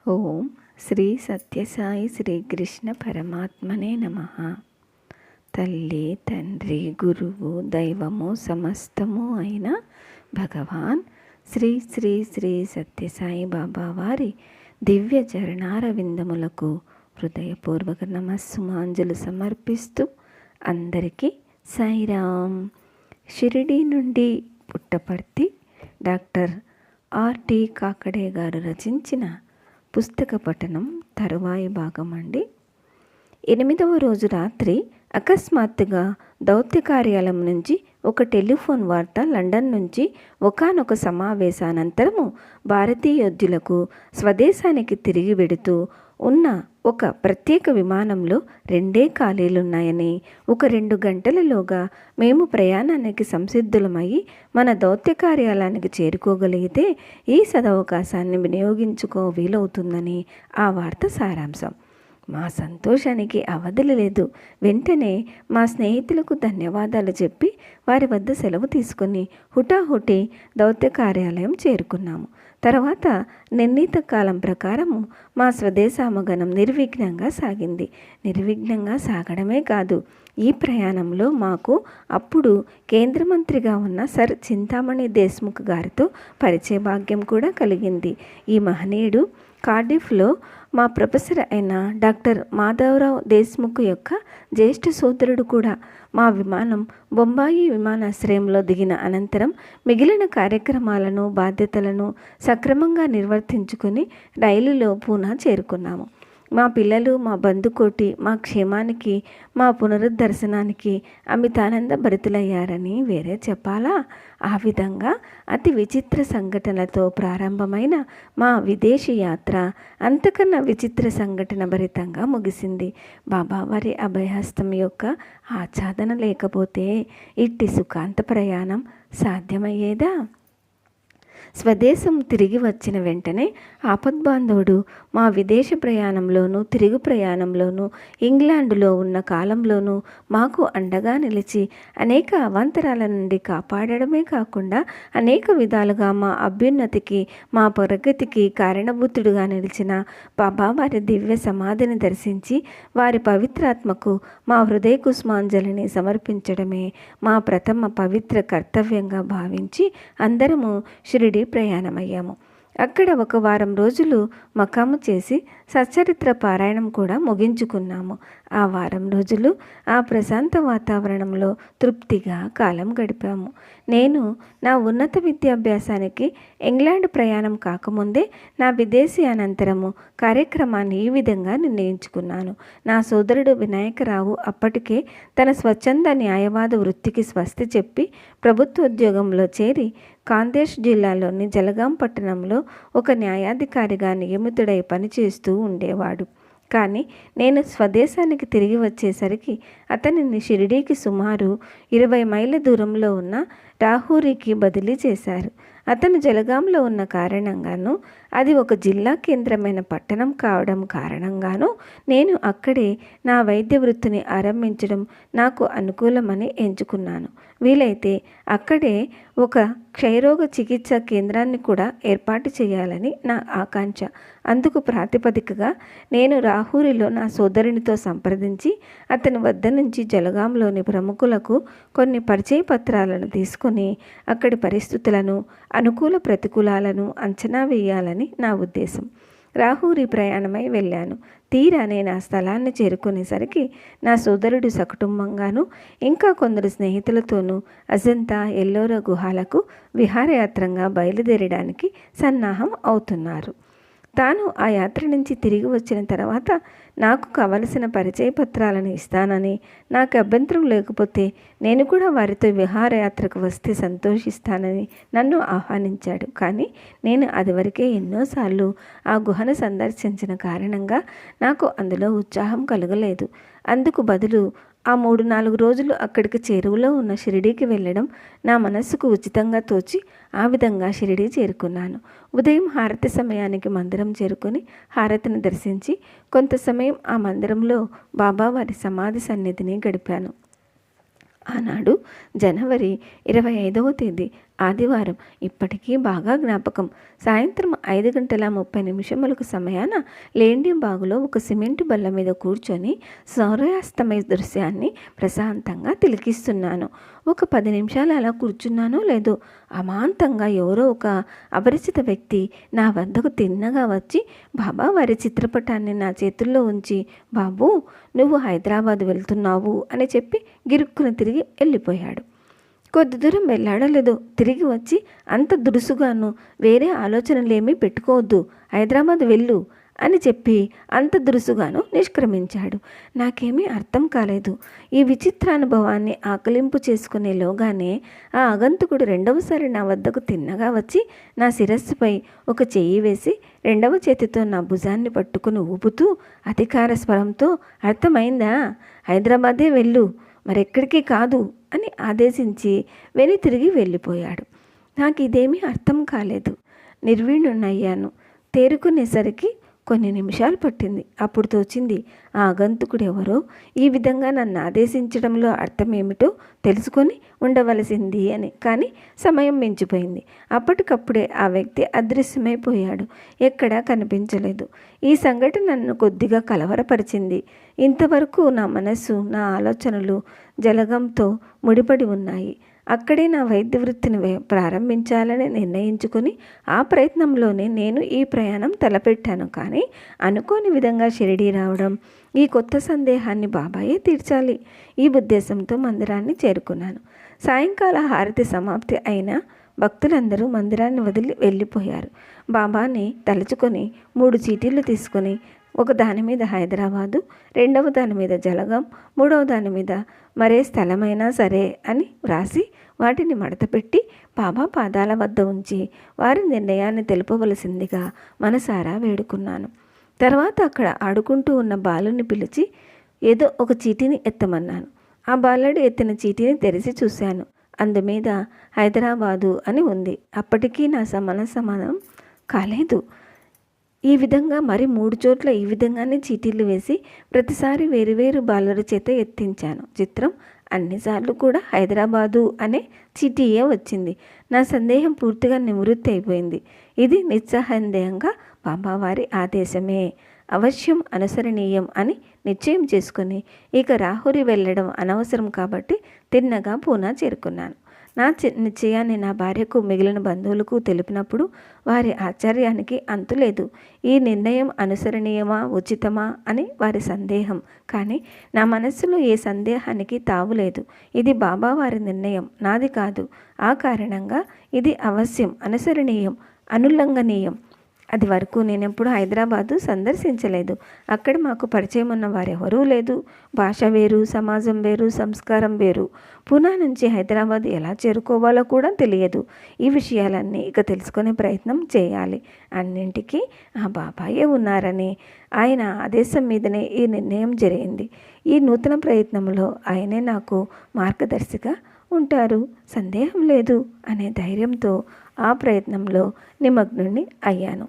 ఓం శ్రీ సత్యసాయి శ్రీకృష్ణ పరమాత్మనే నమః. తల్లి, తండ్రి, గురువు, దైవము సమస్తము అయిన భగవాన్ శ్రీ శ్రీ శ్రీ సత్యసాయి బాబా వారి దివ్య చరణార విందములకు హృదయపూర్వక నమస్సుమాంజలు సమర్పిస్తూ అందరికీ సాయిరామ్. షిరిడీ నుండి పుట్టపర్తి డాక్టర్ ఆర్టి కాకడే గారు రచించిన పుస్తక పఠనం తరువాయి భాగం అండి. 8వ రోజు రాత్రి అకస్మాత్తుగా దౌత్య కార్యాలయం నుంచి ఒక టెలిఫోన్ వార్త లండన్ నుంచి ఒకానొక సమావేశానంతరము భారతీయోద్యులకు స్వదేశానికి తిరిగి వెడుతూ ఉన్న ఒక ప్రత్యేక విమానంలో 2 ఖాళీలున్నాయని, ఒక 2 గంటలలోగా మేము ప్రయాణానికి సంసిద్ధులమయ్యి మన దౌత్య కార్యాలయానికి చేరుకోగలిగితే ఈ సదవకాశాన్ని వినియోగించుకో వీలవుతుందని ఆ వార్త సారాంశం. మా సంతోషానికి అవధులు లేదు. వెంటనే మా స్నేహితులకు ధన్యవాదాలు చెప్పి వారి వద్ద సెలవు తీసుకుని హుటాహుటి దౌత్య కార్యాలయం చేరుకున్నాము. తర్వాత నిర్ణీత కాలం ప్రకారము మా స్వదేశామగనం నిర్విఘ్నంగా సాగింది. నిర్విఘ్నంగా సాగడమే కాదు, ఈ ప్రయాణంలో మాకు అప్పుడు కేంద్ర మంత్రిగా ఉన్న సర్ చింతామణి దేశ్ముఖ్ గారితో పరిచయ భాగ్యం కూడా కలిగింది. ఈ మహనీయుడు కార్డిఫ్లో మా ప్రొఫెసర్ అయిన డాక్టర్ మాధవరావు దేశ్ముఖ్ యొక్క జ్యేష్ఠ సోదరుడు కూడా. మా విమానం బొంబాయి విమానాశ్రయంలో దిగిన అనంతరం మిగిలిన కార్యక్రమాలను, బాధ్యతలను సక్రమంగా నిర్వర్తించుకొని రైలులో పూనా చేరుకున్నాము. మా పిల్లలు, మా బంధుకోటి మా క్షేమానికి, మా పునరుద్ధర్శనానికి అమితానంద భరితులయ్యారని వేరే చెప్పాలా? ఆ విధంగా అతి విచిత్ర సంఘటనలతో ప్రారంభమైన మా విదేశీ యాత్ర అంతకన్నా విచిత్ర సంఘటన భరితంగా ముగిసింది. బాబావారి అభయహస్తం యొక్క ఆచ్ఛాదన లేకపోతే ఇట్టి సుఖాంత ప్రయాణం సాధ్యమయ్యేదా? స్వదేశం తిరిగి వచ్చిన వెంటనే ఆపద్బాంధవుడు మా విదేశ ప్రయాణంలోనూ, తిరుగు ప్రయాణంలోనూ, ఇంగ్లాండులో ఉన్న కాలంలోనూ మాకు అండగా నిలిచి అనేక అవాంతరాల నుండి కాపాడడమే కాకుండా అనేక విధాలుగా మా అభ్యున్నతికి, మా ప్రగతికి కారణభూతుడుగా నిలిచిన బాబావారి దివ్య సమాధిని దర్శించి వారి పవిత్రాత్మకు మా హృదయ కుసుమాంజలిని సమర్పించడమే మా ప్రథమ పవిత్ర కర్తవ్యంగా భావించి అందరము షిరిడి ప్రయాణమయ్యాము. అక్కడ 1 వారం రోజులు మకాము చేసి సచ్చరిత్ర పారాయణం కూడా ముగించుకున్నాము. ఆ వారం రోజులు ఆ ప్రశాంత వాతావరణంలో తృప్తిగా కాలం గడిపాము. నేను నా ఉన్నత విద్యాభ్యాసానికి ఇంగ్లాండ్ ప్రయాణం కాకముందే నా విదేశీ అనంతరము కార్యక్రమాన్ని ఈ విధంగా నిర్ణయించుకున్నాను. నా సోదరుడు వినాయకరావు అప్పటికే తన స్వచ్ఛంద న్యాయవాద వృత్తికి స్వస్తి చెప్పి ప్రభుత్వోద్యోగంలో చేరి కాందేశ్ జిల్లాలోని జలగాం పట్టణంలో ఒక న్యాయాధికారిగా నియమితుడై పనిచేస్తూ ఉండేవాడు. కానీ నేను స్వదేశానికి తిరిగి వచ్చేసరికి అతనిని షిరిడీకి సుమారు 20 మైళ్ళ దూరంలో ఉన్న రాహూరికి బదిలీ చేశారు. అతను జలగాంలో ఉన్న కారణంగాను, అది ఒక జిల్లా కేంద్రమైన పట్టణం కావడం కారణంగాను నేను అక్కడే నా వైద్య వృత్తిని ఆరంభించడం నాకు అనుకూలమని ఎంచుకున్నాను. వీలైతే అక్కడే ఒక క్షయరోగ చికిత్సా కేంద్రాన్ని కూడా ఏర్పాటు చేయాలని నా ఆకాంక్ష. అందుకు ప్రాతిపదికగా నేను రాహూరిలో నా సోదరునితో సంప్రదించి అతని వద్ద నుంచి జలగాంలోని ప్రముఖులకు కొన్ని పరిచయ పత్రాలను తీసుకొని అక్కడి పరిస్థితులను, అనుకూల ప్రతికూలాలను అంచనా వేయాలని నా ఉద్దేశం. రాహూరి ప్రయాణమై వెళ్ళాను. తీరా నేను ఆ స్థలాన్ని చేరుకునేసరికి నా సోదరుడు సకుటుంబంగాను ఇంకా కొందరు స్నేహితులతోనూ అజంతా, ఎల్లోరా గుహాలకు విహారయాత్రంగా బయలుదేరడానికి సన్నాహం అవుతున్నారు. తాను ఆ యాత్ర నుంచి తిరిగి వచ్చిన తర్వాత నాకు కావలసిన పరిచయ పత్రాలను ఇస్తానని, నాకు అభ్యంతరం లేకపోతే నేను కూడా వారితో విహారయాత్రకు వస్తే సంతోషిస్తానని నన్ను ఆహ్వానించాడు. కానీ నేను అదివరకే ఎన్నోసార్లు ఆ గుహను సందర్శించిన కారణంగా నాకు అందులో ఉత్సాహం కలగలేదు. అందుకు బదులు ఆ 3-4 రోజులు అక్కడికి చేరువలో ఉన్న షిరిడీకి వెళ్ళడం నా మనస్సుకు ఉచితంగా తోచి ఆ విధంగా షిరిడీ చేరుకున్నాను. ఉదయం హారతి సమయానికి మందిరం చేరుకొని హారతిని దర్శించి కొంత సమయం ఆ మందిరంలో బాబావారి సమాధి సన్నిధిని గడిపాను. ఆనాడు జనవరి 25వ తేదీ ఆదివారం ఇప్పటికీ బాగా జ్ఞాపకం. సాయంత్రం 5:30 సమయాన లేండిబాగులో ఒక సిమెంటు బల్ల మీద కూర్చొని సూర్యాస్తమయ దృశ్యాన్ని ప్రశాంతంగా తిలకిస్తున్నాను. ఒక 10 నిమిషాలు అలా కూర్చున్నానో లేదో అమాంతంగా ఎవరో ఒక అపరిచిత వ్యక్తి నా వద్దకు తిన్నగా వచ్చి బాబా వారి చిత్రపటాన్ని నా చేతుల్లో ఉంచి, బాబు నువ్వు హైదరాబాద్ వెళ్తున్నావు అని చెప్పి గిరుక్కున తిరిగి వెళ్ళిపోయాడు. కొద్ది దూరం వెళ్ళాడో లేదో తిరిగి వచ్చి, అంత దురుసుగాను వేరే ఆలోచనలేమీ పెట్టుకోవద్దు, హైదరాబాద్ వెళ్ళు అని చెప్పి అంత దురుసుగాను నిష్క్రమించాడు. నాకేమీ అర్థం కాలేదు. ఈ విచిత్రానుభవాన్ని ఆకలింపు చేసుకునేలోగానే ఆ ఆగంతుకుడు రెండవసారి నా వద్దకు తిన్నగా వచ్చి నా శిరస్సుపై ఒక చెయ్యి వేసి రెండవ చేతితో నా భుజాన్ని పట్టుకుని ఊపుతూ అధికార స్వరంతో, అర్థమైందా, హైదరాబాదే వెళ్ళు, మరెక్కడికి కాదు అని ఆదేశించి తిరిగి వెళ్ళిపోయాడు. నాకు ఇదేమీ అర్థం కాలేదు. నిర్వీణున్నయ్యాను. తేరుకునేసరికి కొన్ని నిమిషాలు పట్టింది. అప్పుడు తోచింది, ఆ ఆగంతుకుడు ఎవరో ఈ విధంగా నన్ను ఆదేశించడంలో అర్థమేమిటో తెలుసుకొని ఉండవలసింది అని. కానీ సమయం మించిపోయింది. అప్పటికప్పుడే ఆ వ్యక్తి అదృశ్యమైపోయాడు. ఎక్కడా కనిపించలేదు. ఈ సంఘటన నన్ను కొద్దిగా కలవరపరిచింది. ఇంతవరకు నా మనస్సు, నా ఆలోచనలు జలగంతో ముడిపడి ఉన్నాయి. అక్కడే నా వైద్య వృత్తిని ప్రారంభించాలని నిర్ణయించుకొని ఆ ప్రయత్నంలోనే నేను ఈ ప్రయాణం తలపెట్టాను. కానీ అనుకోని విధంగా షిరిడీ రావడం, ఈ కొత్త సందేహాన్ని బాబాయే తీర్చాలి, ఈ ఉద్దేశంతో మందిరాన్ని చేరుకున్నాను. సాయంకాల హారతి సమాప్తి అయిన భక్తులందరూ మందిరాన్ని వదిలి వెళ్ళిపోయారు. బాబాని తలుచుకొని 3 చీటీలు తీసుకొని, ఒక దాని మీద హైదరాబాదు, రెండవ దాని మీద జలగం, మూడవ దాని మీద మరే స్థలమైనా సరే అని వ్రాసి వాటిని మడతపెట్టి బాబా పాదాల వద్ద ఉంచి వారి నిర్ణయాన్ని తెలుపవలసిందిగా మనసారా వేడుకున్నాను. తర్వాత అక్కడ ఆడుకుంటూ ఉన్న బాలుని పిలిచి ఏదో ఒక చీటీని ఎత్తమన్నాను. ఆ బాలుడు ఎత్తిన చీటీని తెరిచి చూశాను. అందుమీద హైదరాబాదు అని ఉంది. అప్పటికీ నా సమానం కాలేదు. ఈ విధంగా మరి 3 చోట్ల ఈ విధంగానే చీటీలు వేసి ప్రతిసారి వేరువేరు బాలుల చేత ఎత్తించాను. చిత్రం, అన్నిసార్లు కూడా హైదరాబాదు అనే చీటీయే వచ్చింది. నా సందేహం పూర్తిగా నివృత్తి అయిపోయింది. ఇది నిస్సందేహంగా బాబావారి ఆదేశమే, అవశ్యం అనుసరణీయం అని నిశ్చయం చేసుకుని ఇక రాహురి వెళ్ళడం అనవసరం కాబట్టి తిన్నగా పూనా చేరుకున్నాను. నా నిశ్చయాన్ని నా భార్యకు, మిగిలిన బంధువులకు తెలిపినప్పుడు వారి ఆశ్చర్యానికి అంతులేదు. ఈ నిర్ణయం అనుసరణీయమా, ఉచితమా అని వారి సందేహం. కానీ నా మనస్సులో ఏ సందేహానికి తావులేదు. ఇది బాబా వారి నిర్ణయం, నాది కాదు. ఆ కారణంగా ఇది అవశ్యం, అనుసరణీయం, అనుల్లంఘనీయం. అది వరకు నేనెప్పుడు హైదరాబాదు సందర్శించలేదు. అక్కడ మాకు పరిచయం ఉన్న వారెవరూ లేదు. భాష వేరు, సమాజం వేరు, సంస్కారం వేరు. పూనా నుంచి హైదరాబాద్ ఎలా చేరుకోవాలో కూడా తెలియదు. ఈ విషయాలన్నీ ఇక తెలుసుకునే ప్రయత్నం చేయాలి. అన్నింటికీ ఆ బాబాయే ఉన్నారని, ఆయన ఆదేశం మీదనే ఈ నిర్ణయం జరిగింది. ఈ నూతన ప్రయత్నంలో ఆయనే నాకు మార్గదర్శిగా ఉంటారు, సందేహం లేదు అనే ధైర్యంతో ఆ ప్రయత్నంలో నిమగ్నుని అయ్యాను.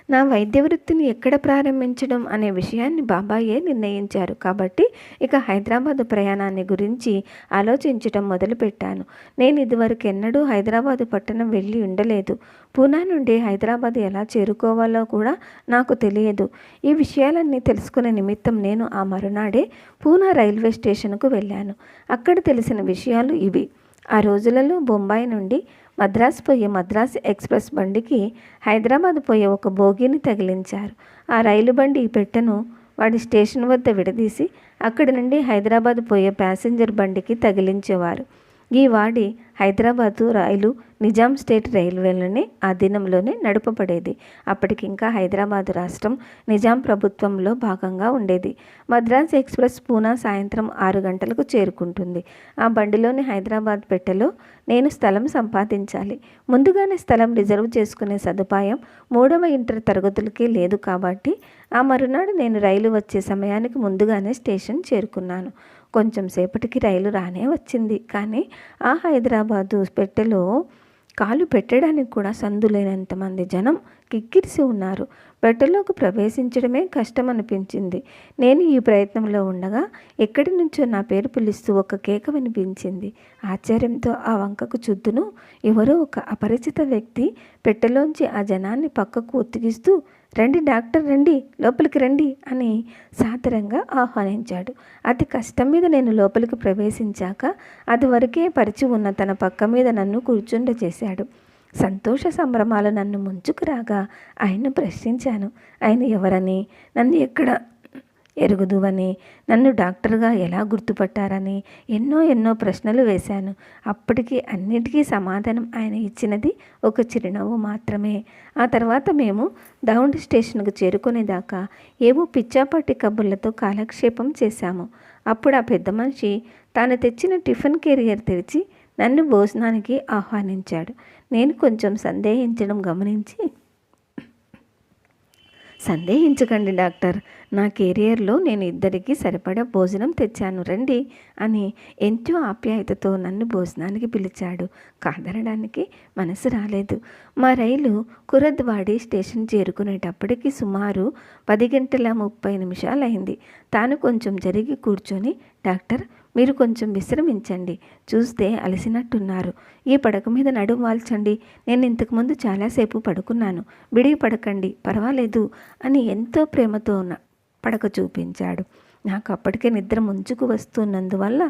నా వైద్య వృత్తిని ఎక్కడ ప్రారంభించడం అనే విషయాన్ని బాబాయే నిర్ణయించారు. కాబట్టి ఇక హైదరాబాదు ప్రయాణాన్ని గురించి ఆలోచించటం మొదలుపెట్టాను. నేను ఇదివరకు ఎన్నడూ హైదరాబాదు పట్టణం వెళ్ళి ఉండలేదు. పూనా నుండి హైదరాబాద్ ఎలా చేరుకోవాలో కూడా నాకు తెలియదు. ఈ విషయాలన్నీ తెలుసుకునే నిమిత్తం నేను ఆ మరునాడే పూనా రైల్వే స్టేషన్కు వెళ్ళాను. అక్కడ తెలిసిన విషయాలు ఇవి. ఆ రోజులలో బొంబాయి నుండి మద్రాసు పోయే మద్రాసు ఎక్స్ప్రెస్ బండికి హైదరాబాద్ పోయే ఒక బోగీని తగిలించారు. ఆ రైలు బండి ఈ పెట్టెను వాడి స్టేషన్ వద్ద విడదీసి అక్కడి నుండి హైదరాబాద్ పోయే ప్యాసింజర్ బండికి తగిలించేవారు. ఈ వాడి హైదరాబాదు రైలు నిజాం స్టేట్ రైల్వేలోనే ఆ దినంలోనే నడపబడేది. అప్పటికింకా హైదరాబాదు రాష్ట్రం నిజాం ప్రభుత్వంలో భాగంగా ఉండేది. మద్రాస్ ఎక్స్ప్రెస్ పూనా సాయంత్రం 6 గంటలకు చేరుకుంటుంది. ఆ బండిలోని హైదరాబాద్ పెట్టెలో నేను స్థలం సంపాదించాలి. ముందుగానే స్థలం రిజర్వ్ చేసుకునే సదుపాయం 3వ ఇంటర్ తరగతులకే లేదు. కాబట్టి ఆ మరునాడు నేను రైలు వచ్చే సమయానికి ముందుగానే స్టేషన్ చేరుకున్నాను. కొంచెం సేపటికి రైలు రానే వచ్చింది. కానీ ఆ హైదరాబాదు పెట్టెలో కాలు పెట్టడానికి కూడా సందులేనంతమంది జనం కిక్కిరిసి ఉన్నారు. బెడ్లోకి ప్రవేశించడమే కష్టం అనిపించింది. నేను ఈ ప్రయత్నంలో ఉండగా ఎక్కడి నుంచో నా పేరు పిలుస్తూ ఒక కేక వినిపించింది. ఆశ్చర్యంతో ఆ వంకకు చుద్దును. ఎవరో ఒక అపరిచిత వ్యక్తి పెట్టెలోంచి ఆ జనాన్ని పక్కకు ఒత్తిగిస్తూ, రండి డాక్టర్, రండి, లోపలికి రండి అని సాదరంగా ఆహ్వానించాడు. అతి కష్టం మీద నేను లోపలికి ప్రవేశించాక అది వరకే పరిచి ఉన్న తన పక్క మీద నన్ను కూర్చుండచేశాడు. సంతోష సంభ్రమాలు నన్ను ముంచుకురాగా ఆయన్ను ప్రశ్నించాను. ఆయన ఎవరని, నన్ను ఎక్కడ ఎరుగుదువని, నన్ను డాక్టర్గా ఎలా గుర్తుపట్టారని ఎన్నో ప్రశ్నలు వేశాను. అప్పటికి అన్నిటికీ సమాధానం ఆయన ఇచ్చినది ఒక చిరునవ్వు మాత్రమే. ఆ తర్వాత మేము దౌండి స్టేషన్కు చేరుకునేదాకా ఏవో పిచ్చాపాటి కబుర్లతో కాలక్షేపం చేశాము. అప్పుడు ఆ పెద్ద మనిషి తాను తెచ్చిన టిఫిన్ కెరియర్ తెరిచి నన్ను భోజనానికి ఆహ్వానించాడు. నేను కొంచెం సందేహించడం గమనించి, సందేహించకండి డాక్టర్, నా కెరియర్లో నేను ఇద్దరికి సరిపడా భోజనం తెచ్చాను, రండి అని ఎంతో ఆప్యాయతతో నన్ను భోజనానికి పిలిచాడు. కాదనడానికి మనసు రాలేదు. మా రైలు కురద్వాడి స్టేషన్ చేరుకునేటప్పటికి సుమారు 10:30 అయింది. తాను కొంచెం జరిగి కూర్చొని, డాక్టర్, మీరు కొంచెం విశ్రమించండి, చూస్తే అలసినట్టున్నారు, ఈ పడక మీద నడుం వాల్చండి, నేను ఇంతకుముందు చాలాసేపు పడుకున్నాను, బిడిగి పడకండి, పర్వాలేదు అని ఎంతో ప్రేమతో పడక చూపించాడు. నాకు అప్పటికే నిద్ర ముంచుకు వస్తున్నందువల్ల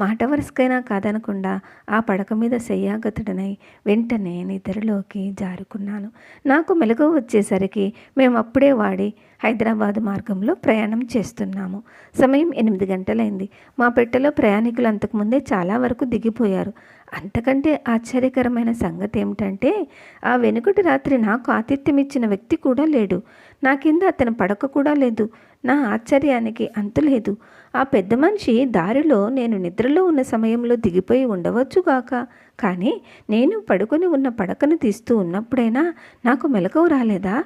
మాట వరుసకైనా కాదనకుండా ఆ పడక మీద శయ్యాగతుడనై వెంటనే నిద్రలోకి జారుకున్నాను. నాకు మెలకువ వచ్చేసరికి మేము అప్పుడే వాడి హైదరాబాద్ మార్గంలో ప్రయాణం చేస్తున్నాము. సమయం 8 గంటలైంది. మా పెట్టెలో ప్రయాణికులు అంతకుముందే చాలా వరకు దిగిపోయారు. అంతకంటే ఆశ్చర్యకరమైన సంగతి ఏమిటంటే, ఆ వెనుకటి రాత్రి నాకు ఆతిథ్యం ఇచ్చిన వ్యక్తి కూడా లేడు. నా కింద అతని పడక కూడా లేదు. నా ఆశ్చర్యానికి అంతులేదు. ఆ పెద్ద మనిషి దారిలో నేను నిద్రలో ఉన్న సమయంలో దిగిపోయి ఉండవచ్చుగాక, కానీ నేను పడుకొని ఉన్న పడకను తీస్తూ ఉన్నప్పుడైనా నాకు మెలకువ రాలేదా?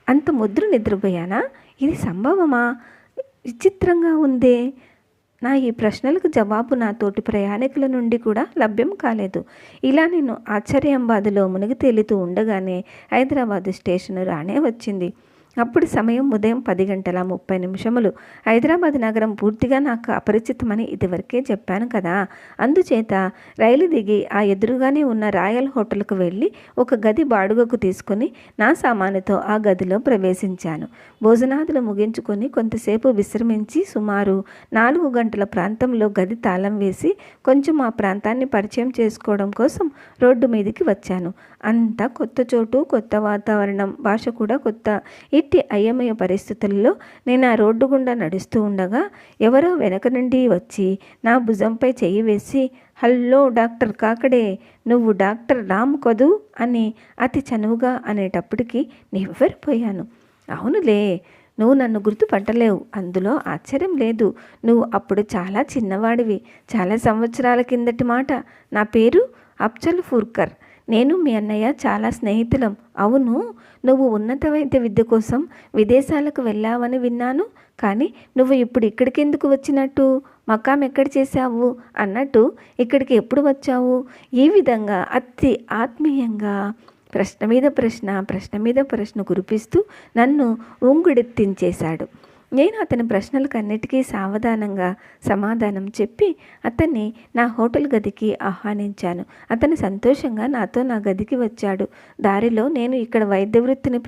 అంత ముద్ర నిద్రపోయానా? ఇది సంభవమా? విచిత్రంగా ఉందే. నా ఈ ప్రశ్నలకు జవాబు నా తోటి ప్రయాణికుల నుండి కూడా లభ్యం కాలేదు. ఇలా నేను ఆశ్చర్యంబాదులో మునిగి తేలుతూ ఉండగానే హైదరాబాద్ స్టేషన్ రానే వచ్చింది. అప్పుడు సమయం ఉదయం 10:30. హైదరాబాద్ నగరం పూర్తిగా నాకు అపరిచితమని ఇదివరకే చెప్పాను కదా. అందుచేత రైలు దిగి ఆ ఎదురుగానే ఉన్న రాయల్ హోటల్కు వెళ్ళి ఒక గది బాడుగకు తీసుకొని నా సామానుతో ఆ గదిలో ప్రవేశించాను. భోజనాదులు ముగించుకొని కొంతసేపు విశ్రమించి సుమారు 4 గంటల ప్రాంతంలో గది తాళం వేసి కొంచెం ఆ ప్రాంతాన్ని పరిచయం చేసుకోవడం కోసం రోడ్డు మీదకి వచ్చాను. అంతా కొత్త చోటు, కొత్త వాతావరణం, భాష కూడా కొత్త. ఇట్టి అయోమయ పరిస్థితుల్లో నేను ఆ రోడ్డు గుండా నడుస్తూ ఉండగా ఎవరో వెనక నుండి వచ్చి నా భుజంపై చెయ్యి వేసి, హలో డాక్టర్ కాకడే, నువ్వు డాక్టర్ రామ్ కదూ అని అతి చనువుగా అనేటప్పటికీ నివ్వెరపోయాను. అవునులే, నువ్వు నన్ను గుర్తుపట్టలేవు, అందులో ఆశ్చర్యం లేదు. నువ్వు అప్పుడు చాలా చిన్నవాడివి, చాలా సంవత్సరాల కిందటి మాట. నా పేరు అఫ్జల్ ఫుర్కర్. నేను మీ అన్నయ్య చాలా స్నేహితులం. అవును, నువ్వు ఉన్నత వైద్య విద్య కోసం విదేశాలకు వెళ్ళావని విన్నాను. కానీ నువ్వు ఇప్పుడు ఇక్కడికి ఎందుకు వచ్చినట్టు? మకాం ఎక్కడ చేశావు అన్నట్టు ఇక్కడికి ఎప్పుడు వచ్చావు? ఈ విధంగా అతి ఆత్మీయంగా ప్రశ్న మీద ప్రశ్న కురిపిస్తూ నన్ను ఉంగుడెత్తించేశాడు. నేను అతని ప్రశ్నలకన్నిటికీ సావధానంగా సమాధానం చెప్పి అతన్ని నా హోటల్ గదికి ఆహ్వానించాను. అతను సంతోషంగా నాతో నా గదికి వచ్చాడు. దారిలో నేను ఇక్కడ వైద్య వృత్తిని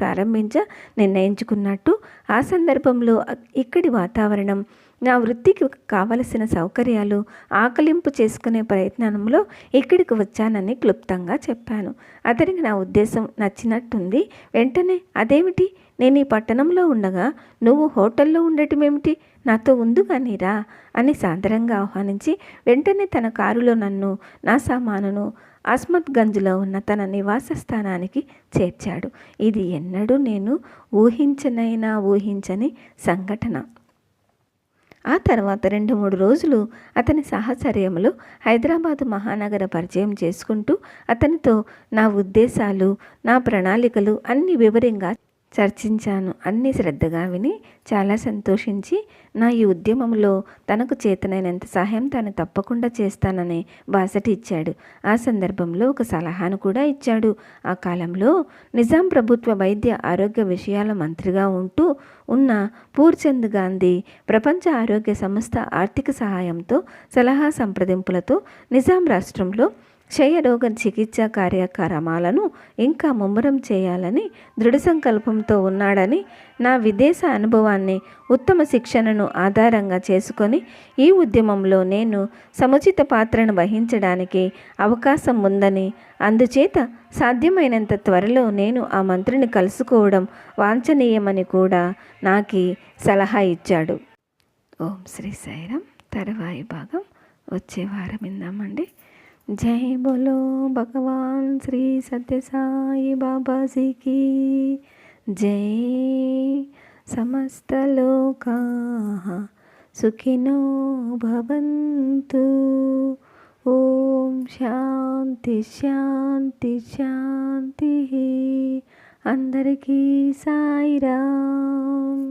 నిర్ణయించుకున్నట్టు ఆ సందర్భంలో ఇక్కడి వాతావరణం, నా వృత్తికి కావలసిన సౌకర్యాలు ఆకలింపు చేసుకునే ప్రయత్నంలో ఇక్కడికి వచ్చానని క్లుప్తంగా చెప్పాను. అతనికి నా ఉద్దేశం నచ్చినట్టుంది. వెంటనే, అదేమిటి, నేను ఈ పట్టణంలో ఉండగా నువ్వు హోటల్లో ఉండటమేమిటి, నాతో ఉందుగాని రా అని సాదరంగా ఆహ్వానించి వెంటనే తన కారులో నన్ను, నా సామానును అస్మత్గంజ్లో ఉన్న తన నివాస స్థానానికి చేర్చాడు. ఇది ఎన్నడూ నేను ఊహించని సంఘటన. ఆ తర్వాత 2-3 రోజులు అతని సాహచర్యంలో హైదరాబాదు మహానగర పరిచయం చేసుకుంటూ అతనితో నా ఉద్దేశాలు, నా ప్రణాళికలు అన్ని వివరంగా చర్చించాను. అన్నీ శ్రద్ధగా విని చాలా సంతోషించి నా ఈ ఉద్యమంలో తనకు చేతనైనంత సహాయం తాను తప్పకుండా చేస్తానని బాసట ఇచ్చాడు. ఆ సందర్భంలో ఒక సలహాను కూడా ఇచ్చాడు. ఆ కాలంలో నిజాం ప్రభుత్వ వైద్య ఆరోగ్య విషయాల మంత్రిగా ఉంటూ ఉన్న పూర్చంద్ గాంధీ ప్రపంచ ఆరోగ్య సంస్థ ఆర్థిక సహాయంతో సలహా సంప్రదింపులతో నిజాం రాష్ట్రంలో క్షయరోగ చికిత్సా కార్యక్రమాలను ఇంకా ముమ్మరం చేయాలని దృఢ సంకల్పంతో ఉన్నాడని, నా విదేశ అనుభవాన్ని ఉత్తమ శిక్షణను ఆధారంగా చేసుకొని ఈ ఉద్యమంలో నేను సముచిత పాత్రను వహించడానికి అవకాశం ఉందని, అందుచేత సాధ్యమైనంత త్వరలో నేను ఆ మంత్రిని కలుసుకోవడం వాంఛనీయమని కూడా నాకు సలహా ఇచ్చాడు. ఓం శ్రీ సాయిరామ్. తర్వాయి భాగం వచ్చే వారం విందామండి. జై బోలో భగవాన్ శ్రీ సత్య సాయి బాబాజీకి జై. సమస్త లోకా సుఖినో భవంతు. ఓం శాంతి శాంతి శాంతి. అందరికీ సాయిరామ్.